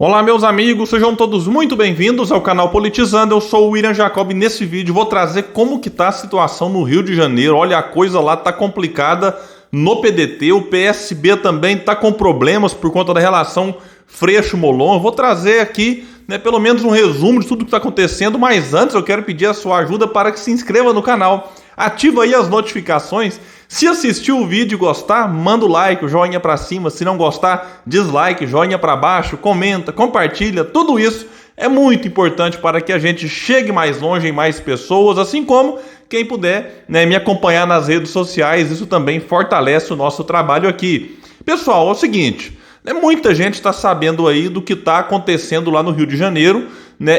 Olá, meus amigos, sejam todos muito bem-vindos ao canal Politizando. Eu sou o William Jacob e nesse vídeo vou trazer como que tá a situação no Rio de Janeiro. Olha, a coisa lá tá complicada no PDT, o PSB também tá com problemas por conta da relação Freixo-Molon. Eu vou trazer aqui, pelo menos um resumo de tudo que está acontecendo, mas antes eu quero pedir a sua ajuda para que se inscreva no canal. Ativa aí as notificações. Se assistiu o vídeo e gostar, manda o like, o joinha para cima. Se não gostar, dislike, joinha para baixo, comenta, compartilha. Tudo isso é muito importante para que a gente chegue mais longe em mais pessoas, assim como quem puder me acompanhar nas redes sociais. Isso também fortalece o nosso trabalho aqui. Pessoal, é o seguinte, muita gente está sabendo aí do que está acontecendo lá no Rio de Janeiro,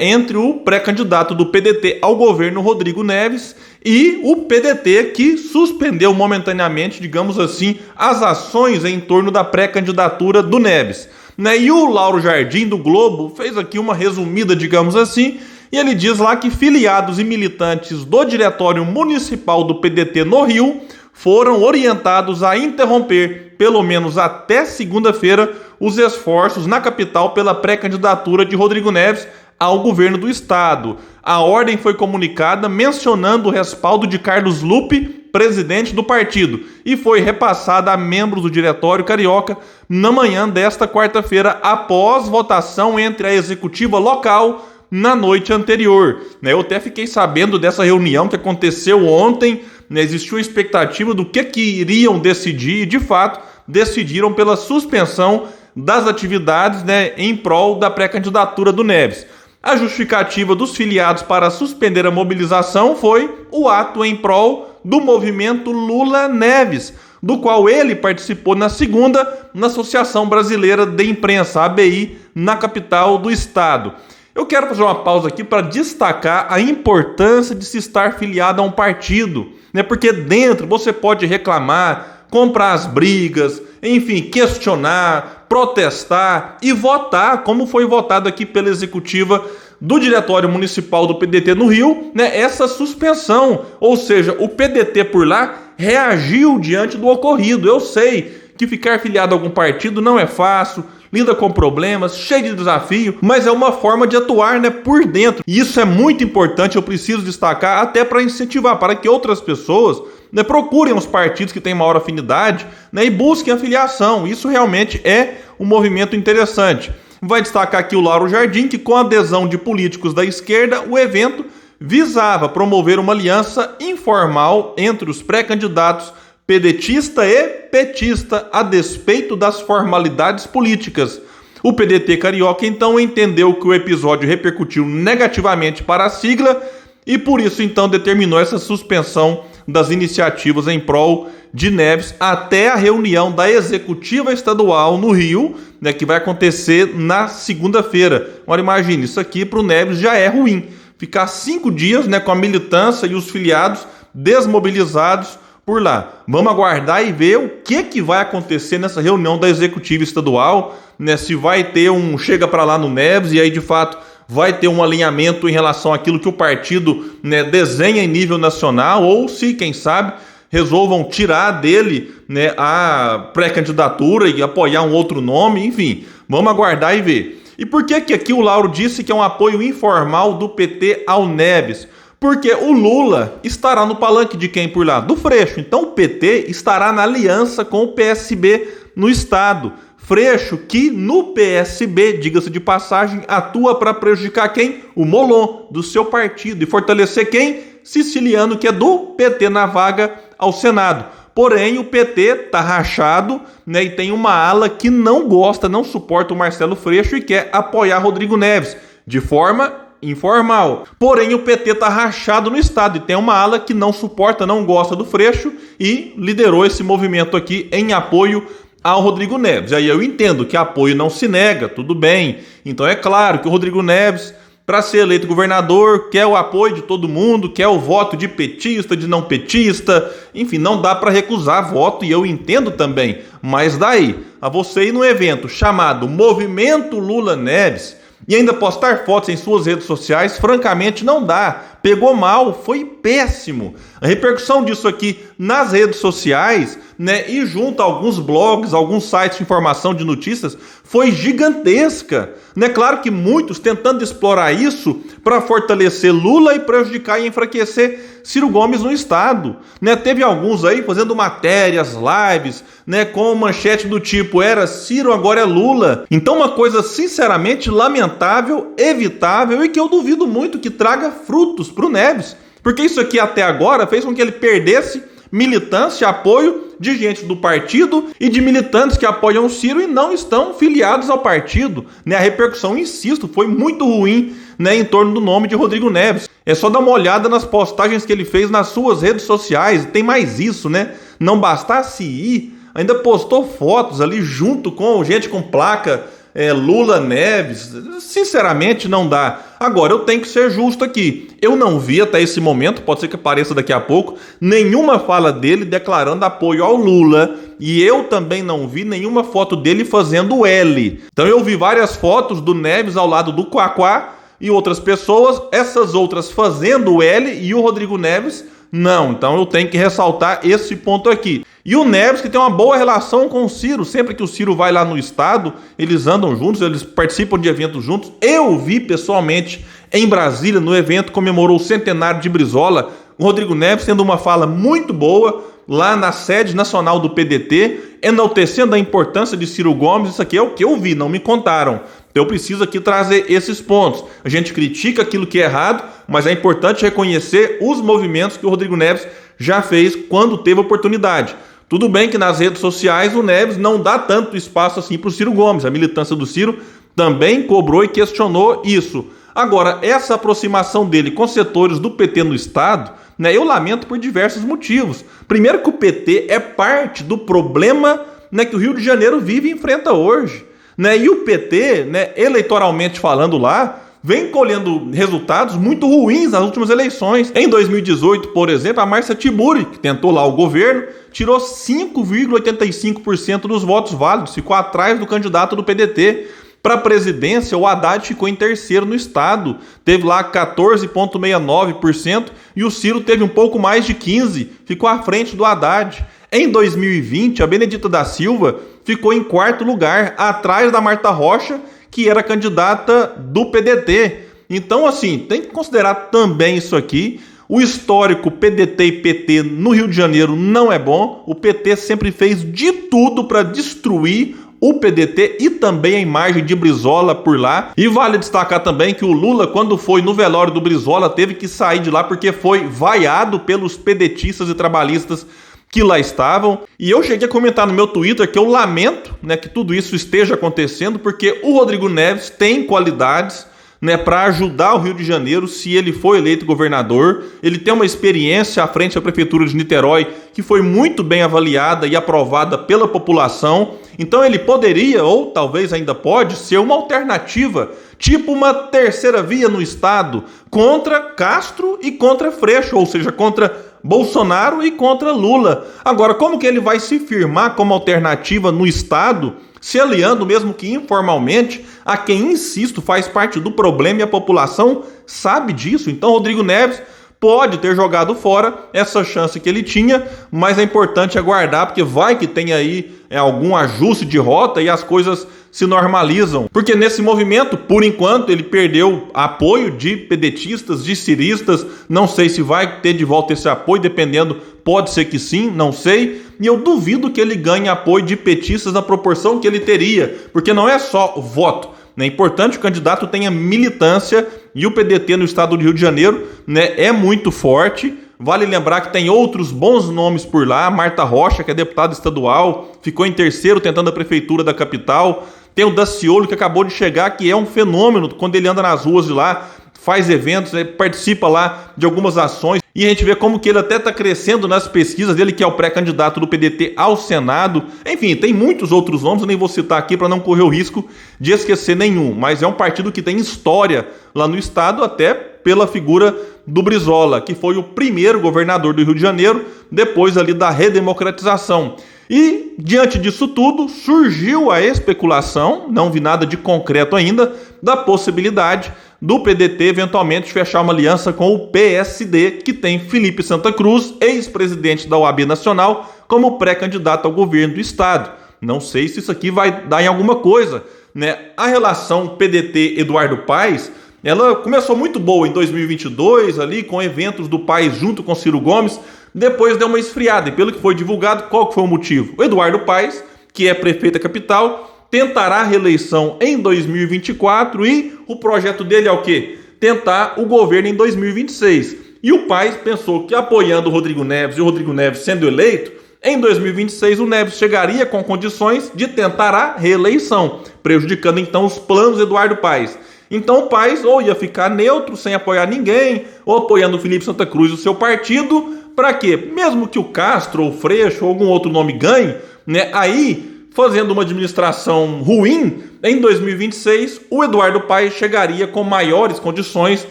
entre o pré-candidato do PDT ao governo, Rodrigo Neves, e o PDT que suspendeu momentaneamente, digamos assim, as ações em torno da pré-candidatura do Neves. E o Lauro Jardim, do Globo, fez aqui uma resumida, digamos assim, e ele diz lá que filiados e militantes do Diretório Municipal do PDT no Rio foram orientados a interromper, pelo menos até segunda-feira, os esforços na capital pela pré-candidatura de Rodrigo Neves ao governo do estado. A ordem foi comunicada mencionando o respaldo de Carlos Lupe, presidente do partido, e foi repassada a membros do Diretório Carioca na manhã desta quarta-feira, após votação entre a executiva local na noite anterior. Eu até fiquei sabendo dessa reunião que aconteceu ontem. Existiu uma expectativa do que iriam decidir e, de fato, decidiram pela suspensão das atividades em prol da pré-candidatura do Neves. A justificativa dos filiados para suspender a mobilização foi o ato em prol do movimento Lula Neves, do qual ele participou na segunda na Associação Brasileira de Imprensa, ABI, na capital do estado. Eu quero fazer uma pausa aqui para destacar a importância de se estar filiado a um partido, porque dentro você pode reclamar, comprar as brigas, enfim, questionar, protestar e votar, como foi votado aqui pela executiva do Diretório Municipal do PDT no Rio, essa suspensão. Ou seja, o PDT por lá reagiu diante do ocorrido. Eu sei que ficar filiado a algum partido não é fácil, lida com problemas, cheio de desafio, mas é uma forma de atuar por dentro. E isso é muito importante, eu preciso destacar, até para incentivar, para que outras pessoas procurem os partidos que têm maior afinidade e busquem a filiação. Isso realmente é um movimento interessante. Vai destacar aqui o Lauro Jardim, que com a adesão de políticos da esquerda, o evento visava promover uma aliança informal entre os pré-candidatos pedetista e petista, a despeito das formalidades políticas. O PDT carioca, então, entendeu que o episódio repercutiu negativamente para a sigla e, por isso, então, determinou essa suspensão das iniciativas em prol de Neves até a reunião da Executiva Estadual no Rio, que vai acontecer na segunda-feira. Agora, imagine, isso aqui para o Neves já é ruim. Ficar 5 dias com a militância e os filiados desmobilizados por lá. Vamos aguardar e ver o que vai acontecer nessa reunião da Executiva Estadual, se vai ter um chega para lá no Neves e aí de fato vai ter um alinhamento em relação àquilo que o partido desenha em nível nacional, ou se, quem sabe, resolvam tirar dele a pré-candidatura e apoiar um outro nome, enfim, vamos aguardar e ver. E por que aqui o Lauro disse que é um apoio informal do PT ao Neves? Porque o Lula estará no palanque de quem por lá? Do Freixo. Então o PT estará na aliança com o PSB no estado. Freixo, que no PSB, diga-se de passagem, atua para prejudicar quem? O Molon, do seu partido. E fortalecer quem? Siciliano, que é do PT na vaga ao Senado. Porém, o PT está rachado e tem uma ala que não gosta, não suporta o Marcelo Freixo e quer apoiar Rodrigo Neves de forma informal. Porém, o PT está rachado no estado e tem uma ala que não suporta, não gosta do Freixo e liderou esse movimento aqui em apoio ao Rodrigo Neves. Aí eu entendo que apoio não se nega, tudo bem. Então é claro que o Rodrigo Neves, para ser eleito governador, quer o apoio de todo mundo, quer o voto de petista, de não petista, enfim, não dá para recusar voto e eu entendo também. Mas daí, a você ir num evento chamado Movimento Lula Neves e ainda postar fotos em suas redes sociais, francamente não dá. pegou mal, foi péssimo. A repercussão disso aqui nas redes sociais, né, e junto a alguns blogs, alguns sites de informação de notícias, foi gigantesca. Né? Claro que muitos tentando explorar isso para fortalecer Lula e prejudicar e enfraquecer Ciro Gomes no estado. Né? Teve alguns aí fazendo matérias, lives, né, com manchete do tipo, era Ciro, agora é Lula. Então uma coisa sinceramente lamentável, evitável e que eu duvido muito que traga frutos para o Neves. Porque isso aqui até agora fez com que ele perdesse militância e apoio de gente do partido e de militantes que apoiam o Ciro e não estão filiados ao partido. Né? A repercussão, insisto, foi muito ruim, né, em torno do nome de Rodrigo Neves. É só dar uma olhada nas postagens que ele fez nas suas redes sociais. Tem mais isso, né? Não bastasse ir, ainda postou fotos ali junto com gente com placa Lula Neves. Sinceramente não dá. Agora eu tenho que ser justo aqui, eu não vi até esse momento, pode ser que apareça daqui a pouco, nenhuma fala dele declarando apoio ao Lula, e eu também não vi nenhuma foto dele fazendo L. Então eu vi várias fotos do Neves ao lado do Quaquá e outras pessoas, essas outras fazendo L e o Rodrigo Neves não. Então eu tenho que ressaltar esse ponto aqui. E o Neves, que tem uma boa relação com o Ciro, sempre que o Ciro vai lá no estado, eles andam juntos, eles participam de eventos juntos. Eu vi pessoalmente em Brasília, no evento que comemorou o centenário de Brizola, o Rodrigo Neves tendo uma fala muito boa lá na sede nacional do PDT, enaltecendo a importância de Ciro Gomes. Isso aqui é o que eu vi, não me contaram. Então eu preciso aqui trazer esses pontos. A gente critica aquilo que é errado, mas é importante reconhecer os movimentos que o Rodrigo Neves já fez quando teve oportunidade. Tudo bem que nas redes sociais o Neves não dá tanto espaço assim para o Ciro Gomes. A militância do Ciro também cobrou e questionou isso. Agora, essa aproximação dele com setores do PT no estado, né, eu lamento por diversos motivos. Primeiro que o PT é parte do problema, né, que o Rio de Janeiro vive e enfrenta hoje. Né, e o PT, né, eleitoralmente falando lá, vem colhendo resultados muito ruins nas últimas eleições. Em 2018, por exemplo, a Márcia Tiburi, que tentou lá o governo, tirou 5,85% dos votos válidos, ficou atrás do candidato do PDT. Para a presidência, o Haddad ficou em terceiro no estado, teve lá 14,69% e o Ciro teve um pouco mais de 15%, ficou à frente do Haddad. Em 2020, a Benedita da Silva ficou em quarto lugar, atrás da Marta Rocha, que era candidata do PDT. Então, assim, tem que considerar também isso aqui. O histórico PDT e PT no Rio de Janeiro não é bom. O PT sempre fez de tudo para destruir o PDT e também a imagem de Brizola por lá. E vale destacar também que o Lula, quando foi no velório do Brizola, teve que sair de lá porque foi vaiado pelos pedetistas e trabalhistas que lá estavam. E eu cheguei a comentar no meu Twitter que eu lamento, né, que tudo isso esteja acontecendo, porque o Rodrigo Neves tem qualidades, né, para ajudar o Rio de Janeiro se ele for eleito governador. Ele tem uma experiência à frente da Prefeitura de Niterói que foi muito bem avaliada e aprovada pela população. Então ele poderia, ou talvez ainda pode, ser uma alternativa, tipo uma terceira via no estado, contra Castro e contra Freixo, ou seja, contra Bolsonaro e contra Lula. Agora, como que ele vai se firmar como alternativa no estado, se aliando, mesmo que informalmente, a quem, insisto, faz parte do problema e a população sabe disso? Então, Rodrigo Neves pode ter jogado fora essa chance que ele tinha, mas é importante aguardar, porque vai que tem aí algum ajuste de rota e as coisas se normalizam. Porque nesse movimento, por enquanto, ele perdeu apoio de pedetistas, de ciristas. Não sei se vai ter de volta esse apoio, dependendo, pode ser que sim, não sei. E eu duvido que ele ganhe apoio de petistas na proporção que ele teria, porque não é só voto. É importante que o candidato tenha militância e o PDT no estado do Rio de Janeiro, né, é muito forte. Vale lembrar que tem outros bons nomes por lá. Marta Rocha, que é deputada estadual, ficou em terceiro tentando a prefeitura da capital. Tem o Daciolo, que acabou de chegar, que é um fenômeno quando ele anda nas ruas de lá, faz eventos, participa lá de algumas ações. E a gente vê como que ele até está crescendo nas pesquisas dele, que é o pré-candidato do PDT ao Senado. Enfim, tem muitos outros nomes, eu nem vou citar aqui para não correr o risco de esquecer nenhum. Mas é um partido que tem história lá no estado, até pela figura do Brizola, que foi o primeiro governador do Rio de Janeiro, depois ali da redemocratização. E, diante disso tudo, surgiu a especulação, não vi nada de concreto ainda, da possibilidade do PDT eventualmente fechar uma aliança com o PSD, que tem Felipe Santa Cruz, ex-presidente da OAB Nacional, como pré-candidato ao governo do estado. Não sei se isso aqui vai dar em alguma coisa, né? A relação PDT-Eduardo Paes, ela começou muito boa em 2022, ali com eventos do Paes junto com Ciro Gomes. Depois deu uma esfriada, e pelo que foi divulgado, qual que foi o motivo? O Eduardo Paes, que é prefeito da capital, tentará a reeleição em 2024 e o projeto dele é o quê? Tentar o governo em 2026. E o Paes pensou que apoiando o Rodrigo Neves e o Rodrigo Neves sendo eleito, em 2026 o Neves chegaria com condições de tentar a reeleição, prejudicando então os planos do Eduardo Paes. Então o Paes ou ia ficar neutro, sem apoiar ninguém, ou apoiando o Felipe Santa Cruz e o seu partido. Para quê? Mesmo que o Castro, ou o Freixo, ou algum outro nome ganhe, né? Aí, fazendo uma administração ruim, em 2026, o Eduardo Paes chegaria com maiores condições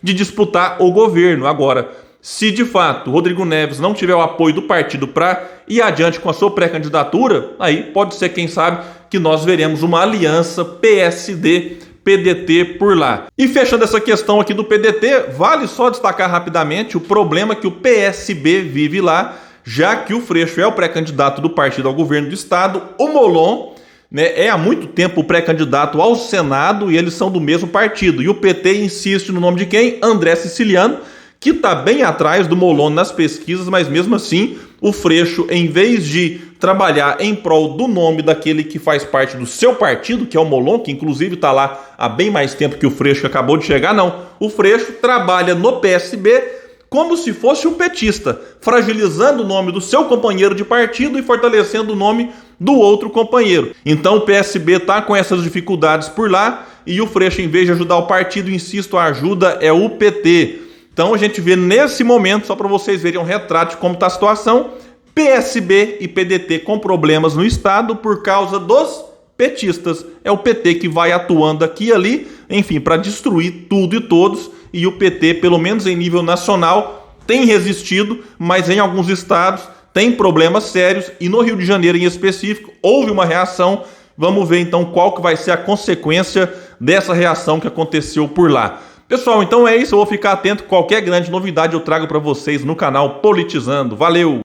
de disputar o governo. Agora, se de fato o Rodrigo Neves não tiver o apoio do partido para ir adiante com a sua pré-candidatura, aí pode ser, quem sabe, que nós veremos uma aliança PSD-PDT por lá. E fechando essa questão aqui do PDT, vale só destacar rapidamente o problema que o PSB vive lá, já que o Freixo é o pré-candidato do partido ao governo do estado, o Molon, né, é há muito tempo o pré-candidato ao Senado e eles são do mesmo partido. E o PT insiste no nome de quem? André Siciliano, que está bem atrás do Molon nas pesquisas, mas mesmo assim o Freixo, em vez de trabalhar em prol do nome daquele que faz parte do seu partido, que é o Molon, que inclusive está lá há bem mais tempo que o Freixo, que acabou de chegar, não. O Freixo trabalha no PSB como se fosse um petista, fragilizando o nome do seu companheiro de partido e fortalecendo o nome do outro companheiro. Então o PSB está com essas dificuldades por lá e o Freixo, em vez de ajudar o partido, insisto, a ajuda é o PT. Então a gente vê nesse momento, só para vocês verem um retrato de como está a situação, PSB e PDT com problemas no estado por causa dos petistas. É o PT que vai atuando aqui e ali, enfim, para destruir tudo e todos. E o PT, pelo menos em nível nacional, tem resistido, mas em alguns estados tem problemas sérios e no Rio de Janeiro em específico houve uma reação. Vamos ver então qual que vai ser a consequência dessa reação que aconteceu por lá. Pessoal, então é isso, eu vou ficar atento, qualquer grande novidade eu trago para vocês no canal Politizando. Valeu!